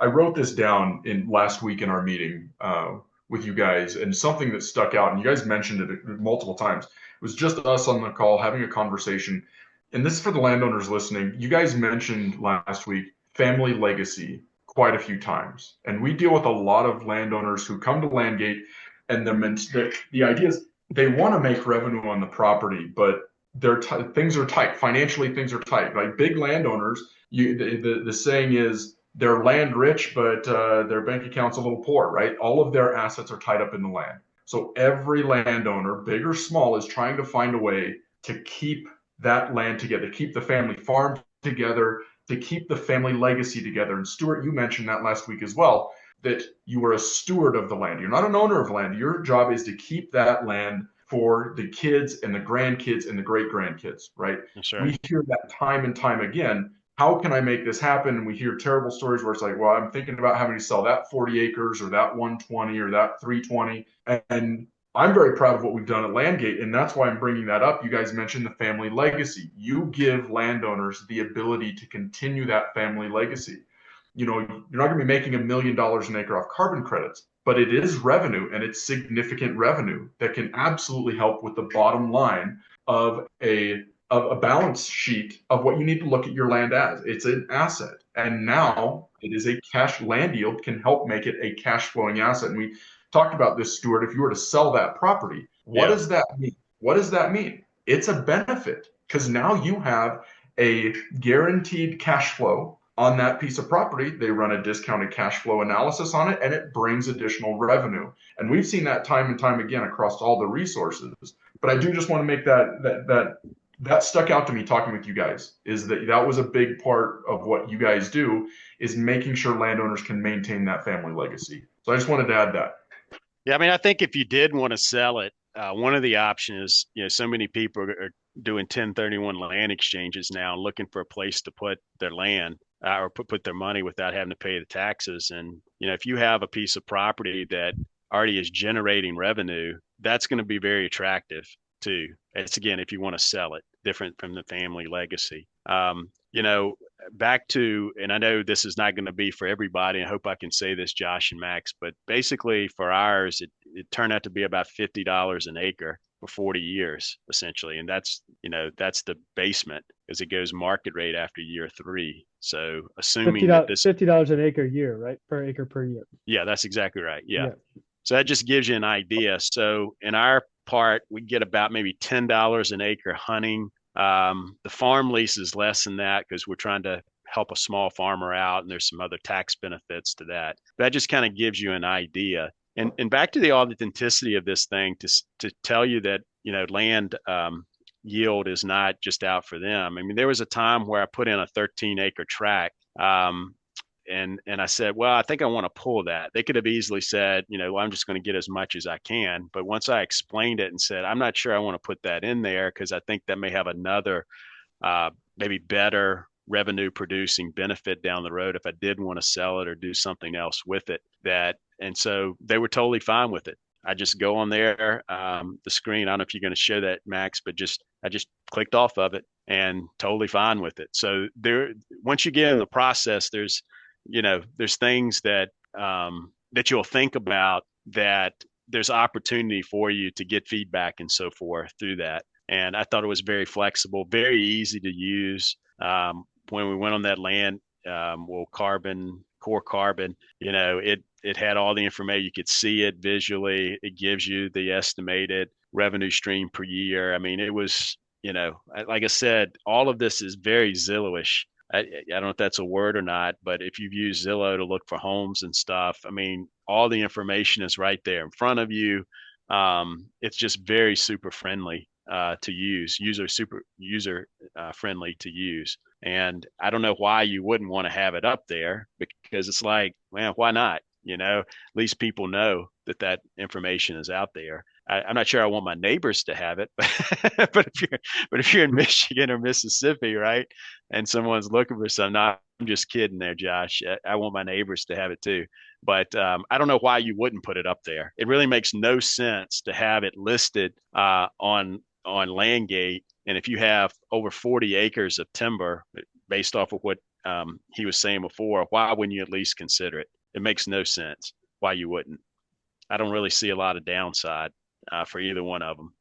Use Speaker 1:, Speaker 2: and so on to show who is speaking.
Speaker 1: I wrote this down in last week in our meeting with you guys, and something that stuck out, and you guys mentioned it multiple times. It was just us on the call having a conversation, and this is for the landowners listening. You guys mentioned last week family legacy quite a few times, and we deal with a lot of landowners who come to LandGate, and the idea is they want to make revenue on the property, but things are tight financially. Things are tight. Like big landowners, the saying is they're land rich, but their bank account's a little poor, right? All of their assets are tied up in the land. So every landowner, big or small, is trying to find a way to keep that land together, keep the family farm together, to keep the family legacy together. And Stuart, you mentioned that last week as well, that you were a steward of the land. You're not an owner of land. Your job is to keep that land for the kids and the grandkids and the great grandkids, right?
Speaker 2: That's right.
Speaker 1: We hear that time and time again. How can I make this happen? And we hear terrible stories where it's like, well, I'm thinking about having to sell that 40 acres or that 120 or that 320. And I'm very proud of what we've done at LandGate. And that's why I'm bringing that up. You guys mentioned the family legacy. You give landowners the ability to continue that family legacy. You're not going to be making $1 million an acre off carbon credits, but it is revenue, and it's significant revenue that can absolutely help with the bottom line of a balance sheet of what you need to look at your land as. It's an asset. And now it is a cash land yield can help make it a cash flowing asset. And we talked about this, Stuart. If you were to sell that property, what
Speaker 2: Yeah.
Speaker 1: does that mean? What does that mean? It's a benefit because now you have a guaranteed cash flow on that piece of property. They run a discounted cash flow analysis on it, and it brings additional revenue. And we've seen that time and time again across all the resources. But I do just want to make that stuck out to me talking with you guys, is that was a big part of what you guys do, is making sure landowners can maintain that family legacy. So I just wanted to add that.
Speaker 2: Yeah. I mean, I think if you did want to sell it, one of the options, so many people are doing 1031 land exchanges now, looking for a place to put their land or put their money without having to pay the taxes. And, if you have a piece of property that already is generating revenue, that's going to be very attractive too. It's again, if you want to sell it, different from the family legacy. You know, back to, and I know this is not going to be for everybody. I hope I can say this, Josh and Max, but basically for ours, it turned out to be about $50 an acre for 40 years, essentially. And that's the basement because it goes market rate after year three. So
Speaker 3: Fifty
Speaker 2: assuming that
Speaker 3: dollars
Speaker 2: this,
Speaker 3: $50 an acre a year, right? Per acre per year.
Speaker 2: yeah, that's exactly right. Yeah.
Speaker 3: Yeah.
Speaker 2: So that just gives you an idea. So in our part, we get about maybe $10 an acre hunting. The farm lease is less than that because we're trying to help a small farmer out, and there's some other tax benefits to that. That just kind of gives you an idea. And back to the authenticity of this thing to tell you that land yield is not just out for them. I mean, there was a time where I put in a 13-acre tract. And I said, well, I think I want to pull that. They could have easily said, well, I'm just going to get as much as I can. But once I explained it and said, I'm not sure I want to put that in there because I think that may have another, maybe better revenue producing benefit down the road if I did want to sell it or do something else with it. And so they were totally fine with it. I just go on there, the screen. I don't know if you're going to show that, Max, but I just clicked off of it and totally fine with it. So once you get in the process, there's things that you'll think about, that there's opportunity for you to get feedback and so forth through that. And I thought it was very flexible, very easy to use. When we went on that land, core carbon, it had all the information. You could see it visually. It gives you the estimated revenue stream per year. I mean, it was, like I said, all of this is very Zillow-ish. I don't know if that's a word or not, but if you've used Zillow to look for homes and stuff, I mean, all the information is right there in front of you. It's just very super friendly to use, user friendly to use. And I don't know why you wouldn't want to have it up there, because it's like, man, why not? At least people know that information is out there. I'm not sure I want my neighbors to have it, but if you're in Michigan or Mississippi, right, and someone's looking for something, I'm just kidding there, Josh. I want my neighbors to have it too, but I don't know why you wouldn't put it up there. It really makes no sense to have it listed on LandGate, and if you have over 40 acres of timber, based off of what he was saying before, why wouldn't you at least consider it? It makes no sense why you wouldn't. I don't really see a lot of downside for either one of them.